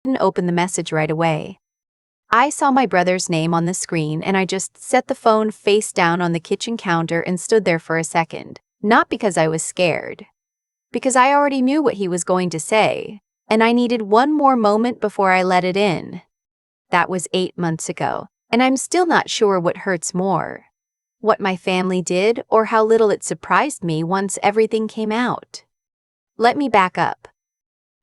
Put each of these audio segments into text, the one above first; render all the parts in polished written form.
didn't open the message right away. I saw my brother's name on the screen and I just set the phone face down on the kitchen counter and stood there for a second. Not because I was scared. Because I already knew what he was going to say, and I needed one more moment before I let it in. That was 8 months ago, and I'm still not sure what hurts more. What my family did or how little it surprised me once everything came out. Let me back up.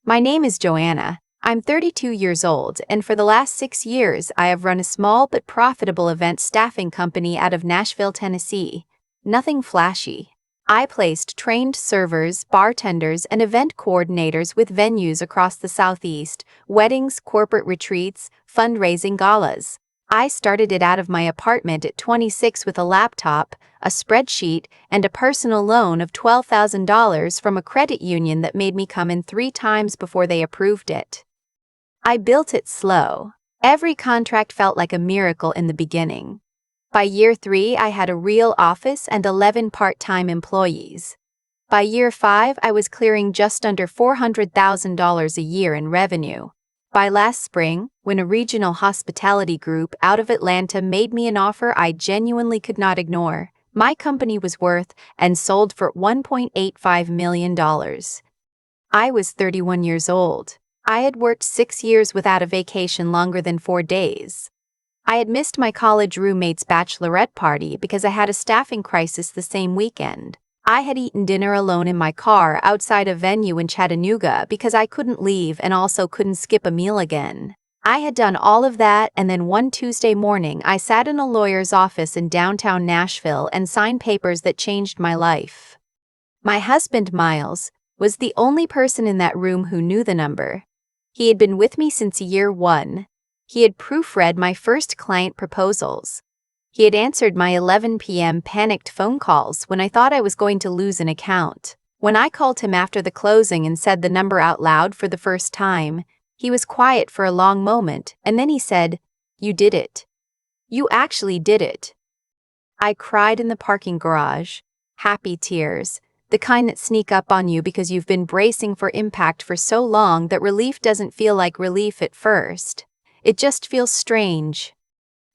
My name is Joanna. I'm 32 years old, and for the last 6 years I have run a small but profitable event staffing company out of Nashville, Tennessee. Nothing flashy. I placed trained servers, bartenders, and event coordinators with venues across the Southeast, weddings, corporate retreats, fundraising galas. I started it out of my apartment at 26 with a laptop, a spreadsheet, and a personal loan of $12,000 from a credit union that made me come in 3 times before they approved it. I built it slow. Every contract felt like a miracle in the beginning. By year 3, I had a real office and 11 part-time employees. By year 5, I was clearing just under $400,000 a year in revenue. By last spring, when a regional hospitality group out of Atlanta made me an offer I genuinely could not ignore, my company was worth and sold for $1.85 million. I was 31 years old. I had worked 6 years without a vacation longer than 4 days. I had missed my college roommate's bachelorette party because I had a staffing crisis the same weekend. I had eaten dinner alone in my car outside a venue in Chattanooga because I couldn't leave and also couldn't skip a meal again. I had done all of that, and then one Tuesday morning I sat in a lawyer's office in downtown Nashville and signed papers that changed my life. My husband, Miles, was the only person in that room who knew the number. He had been with me since year 1. He had proofread my first client proposals. He had answered my 11 p.m. panicked phone calls when I thought I was going to lose an account. When I called him after the closing and said the number out loud for the first time, he was quiet for a long moment, and then he said, "You did it. You actually did it." I cried in the parking garage. Happy tears, the kind that sneak up on you because you've been bracing for impact for so long that relief doesn't feel like relief at first. It just feels strange.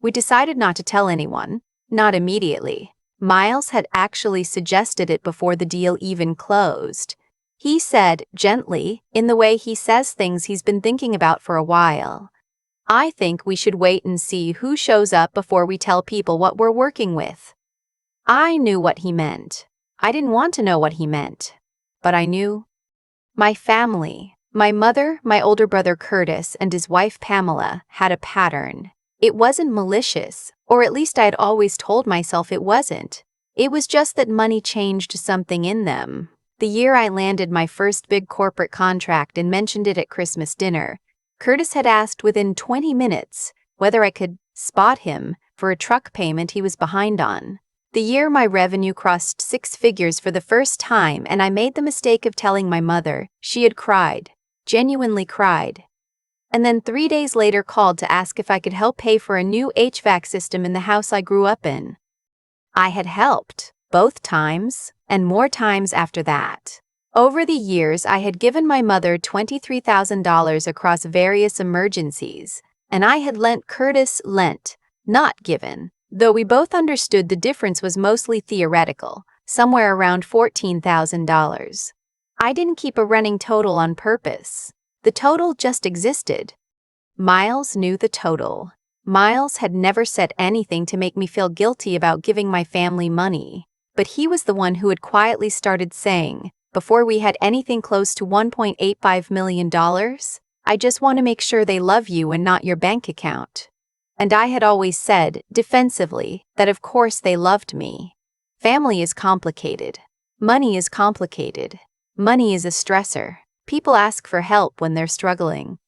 We decided not to tell anyone, not immediately. Miles had actually suggested it before the deal even closed. He said, gently, in the way he says things he's been thinking about for a while, "I think we should wait and see who shows up before we tell people what we're working with." I knew what he meant. I didn't want to know what he meant, but I knew. My family, my mother, my older brother Curtis, and his wife Pamela, had a pattern. It wasn't malicious, or at least I'd always told myself it wasn't. It was just that money changed something in them. The year I landed my first big corporate contract and mentioned it at Christmas dinner, Curtis had asked within 20 minutes whether I could spot him for a truck payment he was behind on. The year my revenue crossed 6 figures for the first time, and I made the mistake of telling my mother. She had cried. Genuinely cried. And then 3 days later called to ask if I could help pay for a new HVAC system in the house I grew up in. I had helped, both times, and more times after that. Over the years, I had given my mother $23,000 across various emergencies, and I had lent Curtis, not given, though we both understood the difference was mostly theoretical, somewhere around $14,000. I didn't keep a running total on purpose. The total just existed. Miles knew the total. Miles had never said anything to make me feel guilty about giving my family money, but he was the one who had quietly started saying, before we had anything close to $1.85 million, "I just want to make sure they love you and not your bank account." And I had always said, defensively, that of course they loved me. Family is complicated. Money is complicated. Money is a stressor. People ask for help when they're struggling.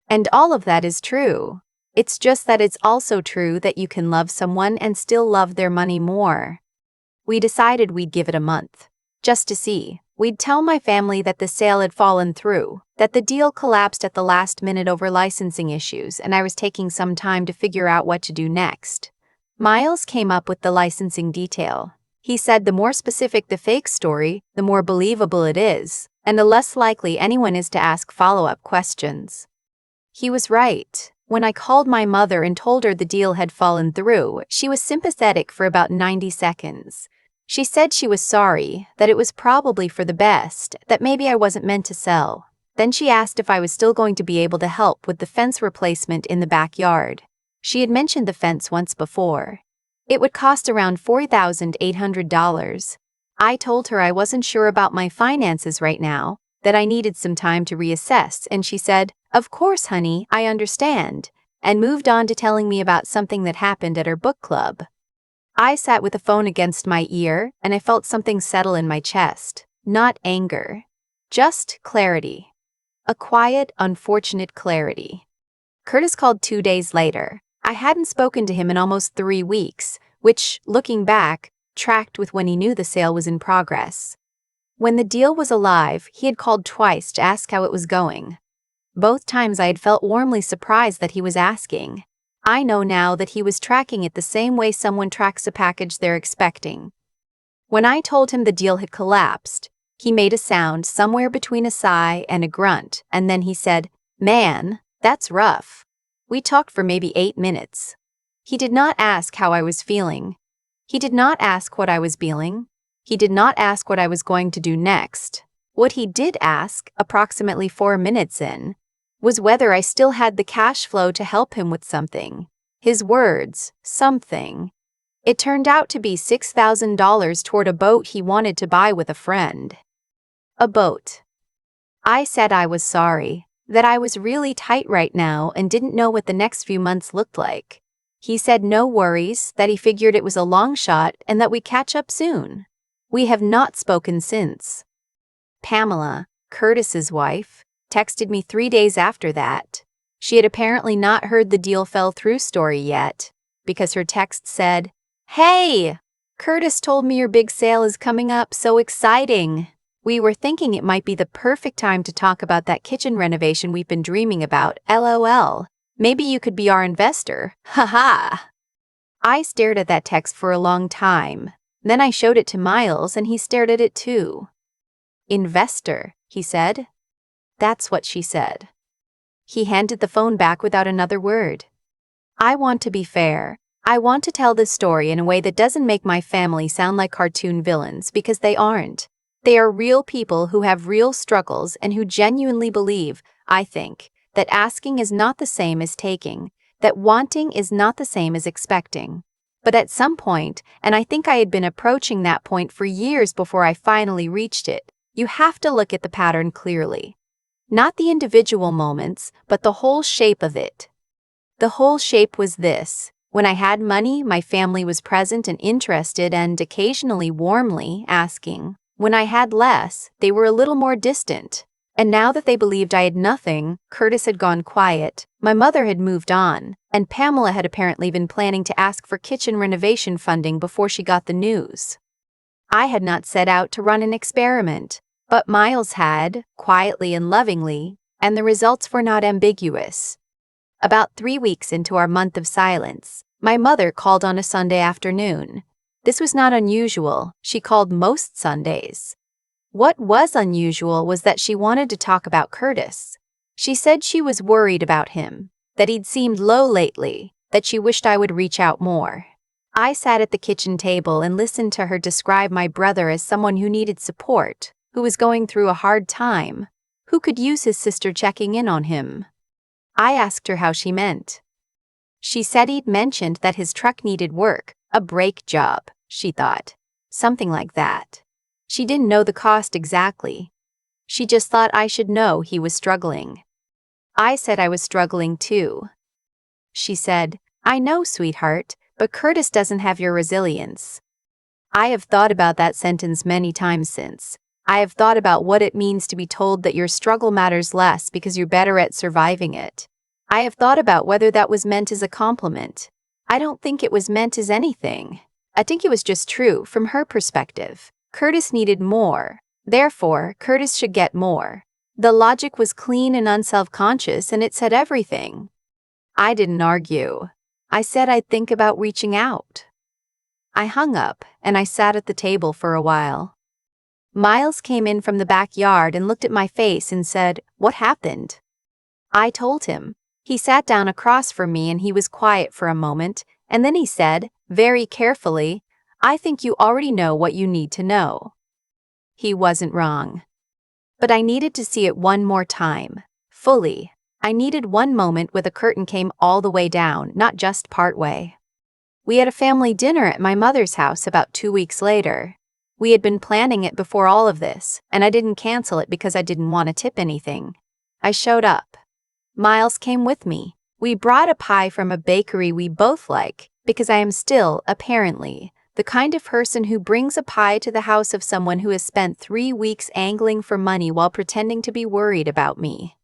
And all of that is true. It's just that it's also true that you can love someone and still love their money more. We decided we'd give it a month. Just to see. We'd tell my family that the sale had fallen through, that the deal collapsed at the last minute over licensing issues, and I was taking some time to figure out what to do next. Miles came up with the licensing detail. He said the more specific the fake story, the more believable it is, and the less likely anyone is to ask follow-up questions. He was right. When I called my mother and told her the deal had fallen through, she was sympathetic for about 90 seconds. She said she was sorry, that it was probably for the best, that maybe I wasn't meant to sell. Then she asked if I was still going to be able to help with the fence replacement in the backyard. She had mentioned the fence once before. It would cost around $4,800. I told her I wasn't sure about my finances right now, that I needed some time to reassess, and she said, "Of course, honey, I understand," and moved on to telling me about something that happened at her book club. I sat with the phone against my ear, and I felt something settle in my chest. Not anger. Just clarity. A quiet, unfortunate clarity. Curtis called 2 days later. I hadn't spoken to him in almost 3 weeks, which, looking back, tracked with when he knew the sale was in progress. When the deal was alive, he had called twice to ask how it was going. Both times I had felt warmly surprised that he was asking. I know now that he was tracking it the same way someone tracks a package they're expecting. When I told him the deal had collapsed, he made a sound somewhere between a sigh and a grunt, and then he said, "Man, that's rough." We talked for maybe 8 minutes. He did not ask how I was feeling. He did not ask what I was feeling. He did not ask what I was going to do next. What he did ask, approximately 4 minutes in, was whether I still had the cash flow to help him with something. His words, something. It turned out to be $6,000 toward a boat he wanted to buy with a friend. A boat. I said I was sorry, that I was really tight right now and didn't know what the next few months looked like. He said no worries, that he figured it was a long shot and that we'd catch up soon. We have not spoken since. Pamela, Curtis's wife, texted me 3 days after that. She had apparently not heard the deal fell through story yet, because her text said, "Hey! Curtis told me your big sale is coming up, so exciting. We were thinking it might be the perfect time to talk about that kitchen renovation we've been dreaming about, LOL. Maybe you could be our investor, haha." I stared at that text for a long time. Then I showed it to Miles and he stared at it too. "Investor," he said. That's what she said. He handed the phone back without another word. I want to be fair. I want to tell this story in a way that doesn't make my family sound like cartoon villains, because they aren't. They are real people who have real struggles and who genuinely believe, I think, that asking is not the same as taking, that wanting is not the same as expecting. But at some point, and I think I had been approaching that point for years before I finally reached it, you have to look at the pattern clearly. Not the individual moments, but the whole shape of it. The whole shape was this. When I had money, my family was present and interested and occasionally warmly asking. When I had less, they were a little more distant. And now that they believed I had nothing, Curtis had gone quiet, my mother had moved on, and Pamela had apparently been planning to ask for kitchen renovation funding before she got the news. I had not set out to run an experiment, but Miles had, quietly and lovingly, and the results were not ambiguous. About 3 weeks into our month of silence, my mother called on a Sunday afternoon. This was not unusual. She called most Sundays. What was unusual was that she wanted to talk about Curtis. She said she was worried about him, that he'd seemed low lately, that she wished I would reach out more. I sat at the kitchen table and listened to her describe my brother as someone who needed support, who was going through a hard time, who could use his sister checking in on him. I asked her how she meant. She said he'd mentioned that his truck needed work, a brake job, she thought. Something like that. She didn't know the cost exactly. She just thought I should know he was struggling. I said I was struggling too. She said, "I know, sweetheart, but Curtis doesn't have your resilience." I have thought about that sentence many times since. I have thought about what it means to be told that your struggle matters less because you're better at surviving it. I have thought about whether that was meant as a compliment. I don't think it was meant as anything. I think it was just true from her perspective. Curtis needed more. Therefore, Curtis should get more. The logic was clean and unself-conscious, and it said everything. I didn't argue. I said I'd think about reaching out. I hung up, and I sat at the table for a while. Miles came in from the backyard and looked at my face and said, "What happened?" I told him. He sat down across from me and he was quiet for a moment, and then he said, very carefully, "I think you already know what you need to know." He wasn't wrong. But I needed to see it one more time, fully. I needed one moment where the curtain came all the way down, not just part way. We had a family dinner at my mother's house about 2 weeks later. We had been planning it before all of this, and I didn't cancel it because I didn't want to tip anything. I showed up. Miles came with me. We brought a pie from a bakery we both like, because I am still, apparently, the kind of person who brings a pie to the house of someone who has spent 3 weeks angling for money while pretending to be worried about me.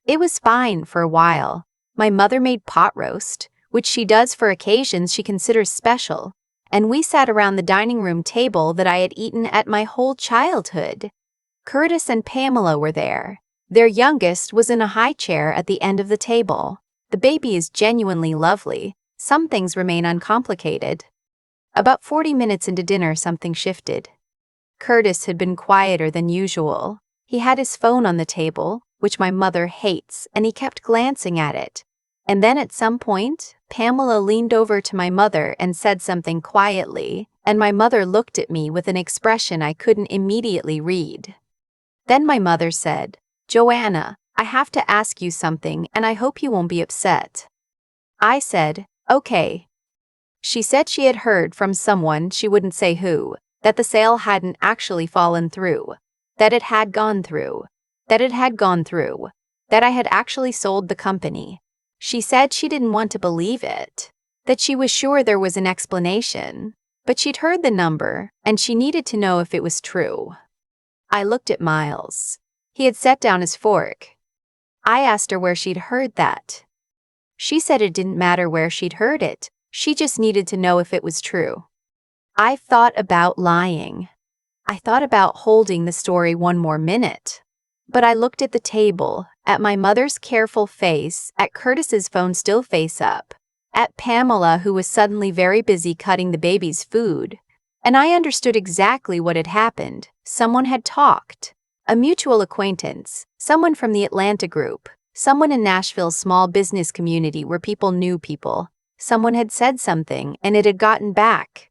It was fine for a while. My mother made pot roast, which she does for occasions she considers special, and we sat around the dining room table that I had eaten at my whole childhood. Curtis and Pamela were there. Their youngest was in a high chair at the end of the table. The baby is genuinely lovely. Some things remain uncomplicated. About 40 minutes into dinner, something shifted. Curtis had been quieter than usual. He had his phone on the table, which my mother hates, and he kept glancing at it. And then at some point, Pamela leaned over to my mother and said something quietly, and my mother looked at me with an expression I couldn't immediately read. Then my mother said, "Joanna, I have to ask you something and I hope you won't be upset." I said, "Okay." She said she had heard from someone, she wouldn't say who, that the sale hadn't actually fallen through, that it had gone through, that I had actually sold the company. She said she didn't want to believe it, that she was sure there was an explanation, but she'd heard the number and she needed to know if it was true. I looked at Miles. He had set down his fork. I asked her where she'd heard that. She said it didn't matter where she'd heard it, she just needed to know if it was true. I thought about lying. I thought about holding the story one more minute. But I looked at the table, at my mother's careful face, at Curtis's phone still face up, at Pamela who was suddenly very busy cutting the baby's food, and I understood exactly what had happened. Someone had talked. A mutual acquaintance, someone from the Atlanta group, someone in Nashville's small business community where people knew people. Someone had said something and it had gotten back.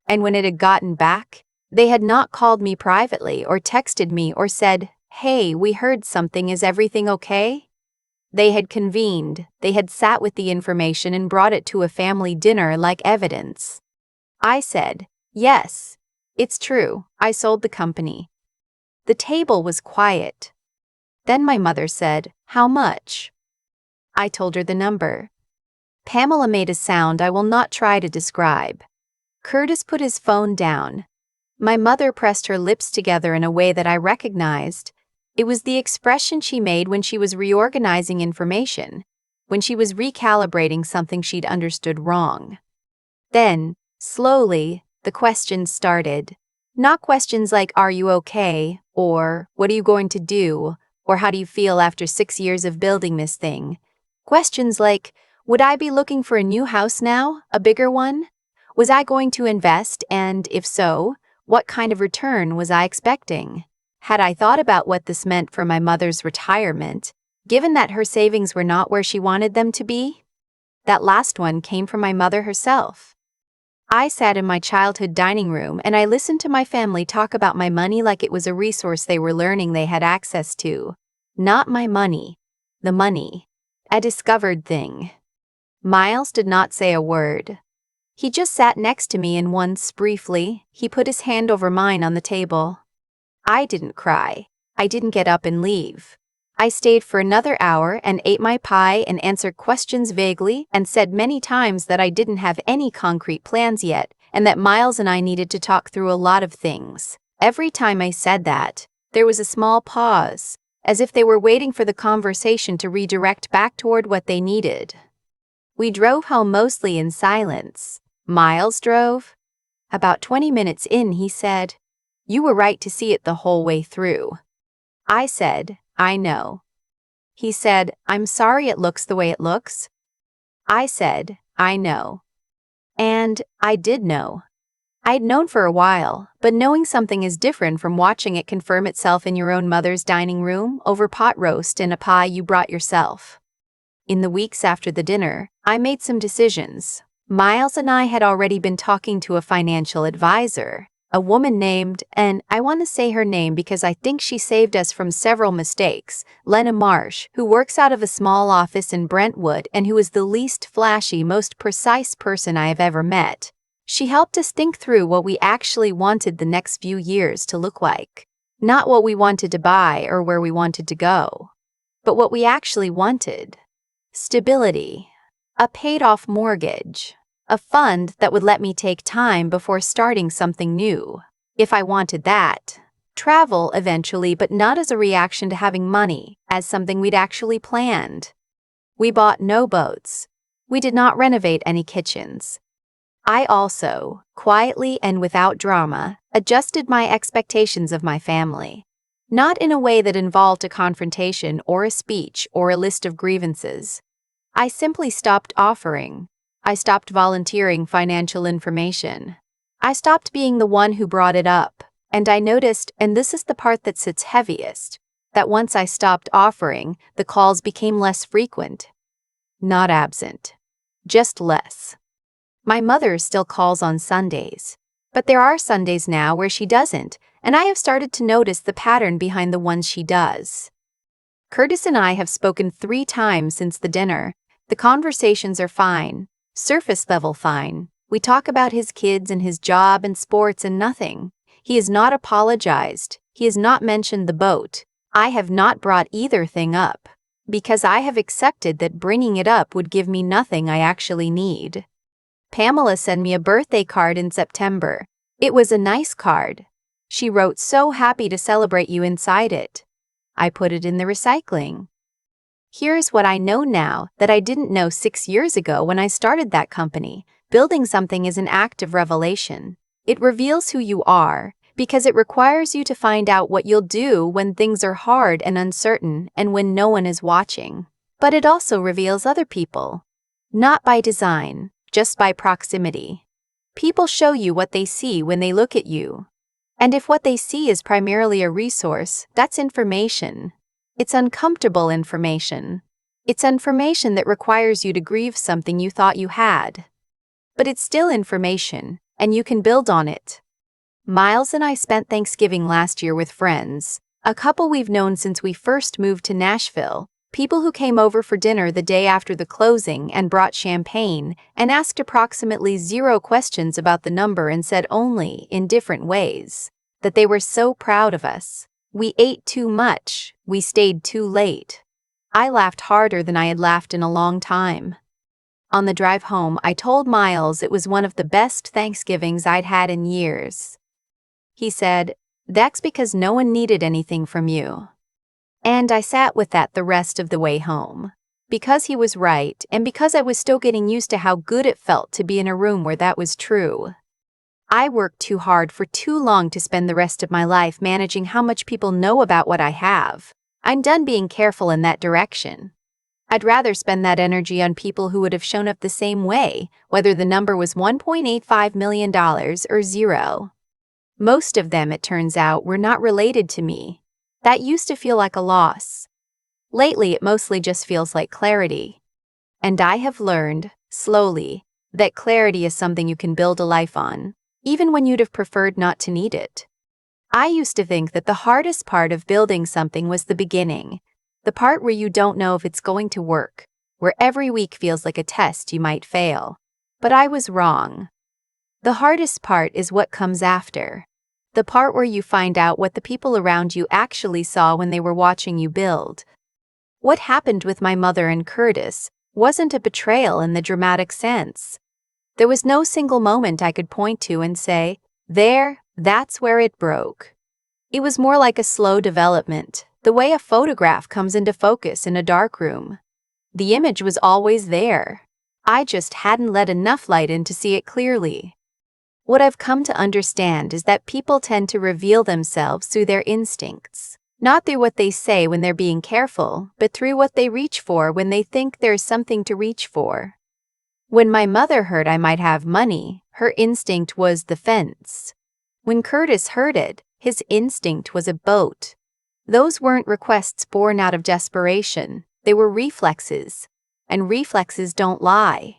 And when it had gotten back, they had not called me privately or texted me or said, "Hey, we heard something, is everything okay?" They had convened, they had sat with the information and brought it to a family dinner like evidence. I said, "Yes, it's true, I sold the company." The table was quiet. Then my mother said, "How much?" I told her the number. Pamela made a sound I will not try to describe. Curtis put his phone down. My mother pressed her lips together in a way that I recognized. It was the expression she made when she was reorganizing information, when she was recalibrating something she'd understood wrong. Then, slowly, the questions started. Not questions like, "Are you okay?" or "What are you going to do?" or "How do you feel after 6 years of building this thing?" Questions like, "Would I be looking for a new house now, a bigger one? Was I going to invest, and if so, what kind of return was I expecting? Had I thought about what this meant for my mother's retirement, given that her savings were not where she wanted them to be?" That last one came from my mother herself. I sat in my childhood dining room and I listened to my family talk about my money like it was a resource they were learning they had access to. Not my money. The money. A discovered thing. Miles did not say a word. He just sat next to me and once, briefly, he put his hand over mine on the table. I didn't cry. I didn't get up and leave. I stayed for another hour and ate my pie and answered questions vaguely and said many times that I didn't have any concrete plans yet and that Miles and I needed to talk through a lot of things. Every time I said that, there was a small pause, as if they were waiting for the conversation to redirect back toward what they needed. We drove home mostly in silence. Miles drove. About 20 minutes in, he said, "You were right to see it the whole way through." I said, "I know." He said, "I'm sorry it looks the way it looks." I said, "I know." And I did know. I'd known for a while, but knowing something is different from watching it confirm itself in your own mother's dining room over pot roast and a pie you brought yourself. In the weeks after the dinner, I made some decisions. Miles and I had already been talking to a financial advisor, a woman named, and I want to say her name because I think she saved us from several mistakes, Lena Marsh, who works out of a small office in Brentwood and who is the least flashy, most precise person I have ever met. She helped us think through what we actually wanted the next few years to look like. Not what we wanted to buy or where we wanted to go, but what we actually wanted. Stability, a paid-off mortgage, a fund that would let me take time before starting something new, if I wanted that. Travel eventually, but not as a reaction to having money, as something we'd actually planned. We bought no boats. We did not renovate any kitchens. I also, quietly and without drama, adjusted my expectations of my family. Not in a way that involved a confrontation or a speech or a list of grievances. I simply stopped offering. I stopped volunteering financial information. I stopped being the one who brought it up, and I noticed, and this is the part that sits heaviest, that once I stopped offering, the calls became less frequent. Not absent, just less. My mother still calls on Sundays, but there are Sundays now where she doesn't, and I have started to notice the pattern behind the ones she does. Curtis and I have spoken 3 times since the dinner. The conversations are fine. Surface level fine. We talk about his kids and his job and sports and nothing. He has not apologized. He has not mentioned the boat. I have not brought either thing up, because I have accepted that bringing it up would give me nothing I actually need. Pamela sent me a birthday card in September. It was a nice card. She wrote, "So happy to celebrate you" inside it. I put it in the recycling. Here's what I know now that I didn't know 6 years ago when I started that company. Building something is an act of revelation. It reveals who you are, because it requires you to find out what you'll do when things are hard and uncertain and when no one is watching. But it also reveals other people. Not by design, just by proximity. People show you what they see when they look at you. And if what they see is primarily a resource, that's information. It's uncomfortable information. It's information that requires you to grieve something you thought you had. But it's still information, and you can build on it. Miles and I spent Thanksgiving last year with friends, a couple we've known since we first moved to Nashville, people who came over for dinner the day after the closing and brought champagne and asked approximately 0 questions about the number and said only, in different ways, that they were so proud of us. We ate too much. We stayed too late. I laughed harder than I had laughed in a long time. On the drive home, I told Miles it was one of the best Thanksgivings I'd had in years. He said, "That's because no one needed anything from you." And I sat with that the rest of the way home. Because he was right, and because I was still getting used to how good it felt to be in a room where that was true. I worked too hard for too long to spend the rest of my life managing how much people know about what I have. I'm done being careful in that direction. I'd rather spend that energy on people who would have shown up the same way, whether the number was $1.85 million or 0. Most of them, it turns out, were not related to me. That used to feel like a loss. Lately, it mostly just feels like clarity. And I have learned, slowly, that clarity is something you can build a life on, even when you'd have preferred not to need it. I used to think that the hardest part of building something was the beginning, the part where you don't know if it's going to work, where every week feels like a test you might fail. But I was wrong. The hardest part is what comes after. The part where you find out what the people around you actually saw when they were watching you build. What happened with my mother and Curtis wasn't a betrayal in the dramatic sense. There was no single moment I could point to and say, that's where it broke. It was more like a slow development, the way a photograph comes into focus in a dark room. The image was always there. I just hadn't let enough light in to see it clearly. What I've come to understand is that people tend to reveal themselves through their instincts, not through what they say when they're being careful, but through what they reach for when they think there's something to reach for. When my mother heard I might have money, her instinct was the fence. When Curtis heard it, his instinct was a boat. Those weren't requests born out of desperation, they were reflexes. and reflexes don't lie.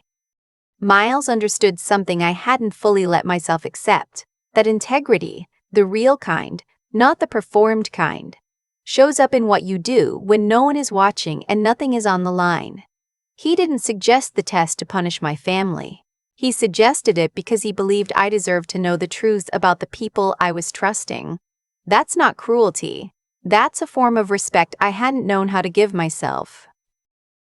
Miles understood something I hadn't fully let myself accept, that integrity, the real kind, not the performed kind, shows up in what you do when no one is watching and nothing is on the line. He didn't suggest the test to punish my family. He suggested it because he believed I deserved to know the truths about the people I was trusting. That's not cruelty. That's a form of respect I hadn't known how to give myself.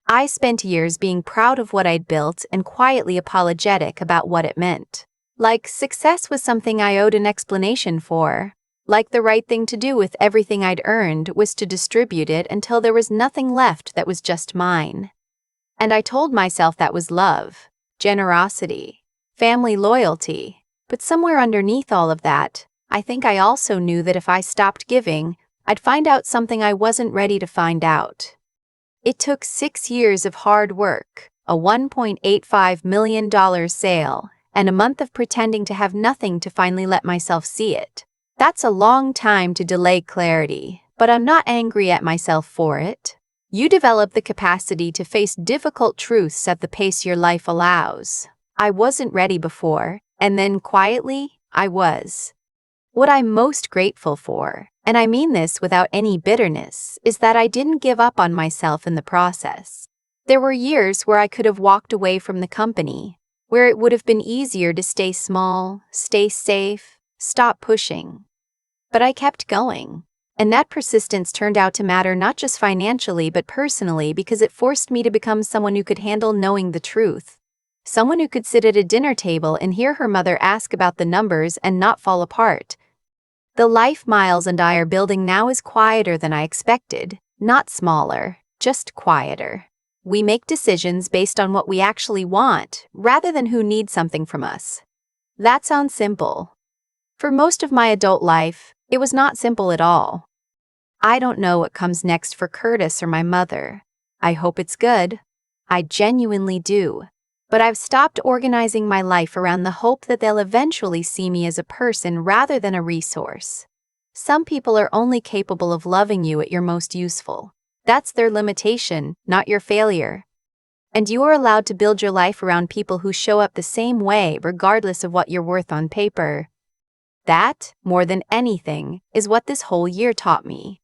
I spent years being proud of what I'd built and quietly apologetic about what it meant. Like success was something I owed an explanation for. Like the right thing to do with everything I'd earned was to distribute it until there was nothing left that was just mine. And I told myself that was love, generosity, family loyalty. But somewhere underneath all of that, I think I also knew that if I stopped giving, I'd find out something I wasn't ready to find out. It took 6 years of hard work, a $1.85 million sale, and a month of pretending to have nothing to finally let myself see it. That's a long time to delay clarity, but I'm not angry at myself for it. You develop the capacity to face difficult truths at the pace your life allows. I wasn't ready before, and then quietly, I was. What I'm most grateful for, and I mean this without any bitterness, is that I didn't give up on myself in the process. There were years where I could have walked away from the company, where it would have been easier to stay small, stay safe, stop pushing. But I kept going, and that persistence turned out to matter not just financially but personally because it forced me to become someone who could handle knowing the truth. Someone who could sit at a dinner table and hear her mother ask about the numbers and not fall apart. The life Miles and I are building now is quieter than I expected, not smaller, just quieter. We make decisions based on what we actually want, rather than who needs something from us. That sounds simple. For most of my adult life, it was not simple at all. I don't know what comes next for Curtis or my mother. I hope it's good. I genuinely do. But I've stopped organizing my life around the hope that they'll eventually see me as a person rather than a resource. Some people are only capable of loving you at your most useful. That's their limitation, not your failure. And you are allowed to build your life around people who show up the same way regardless of what you're worth on paper. That, more than anything, is what this whole year taught me.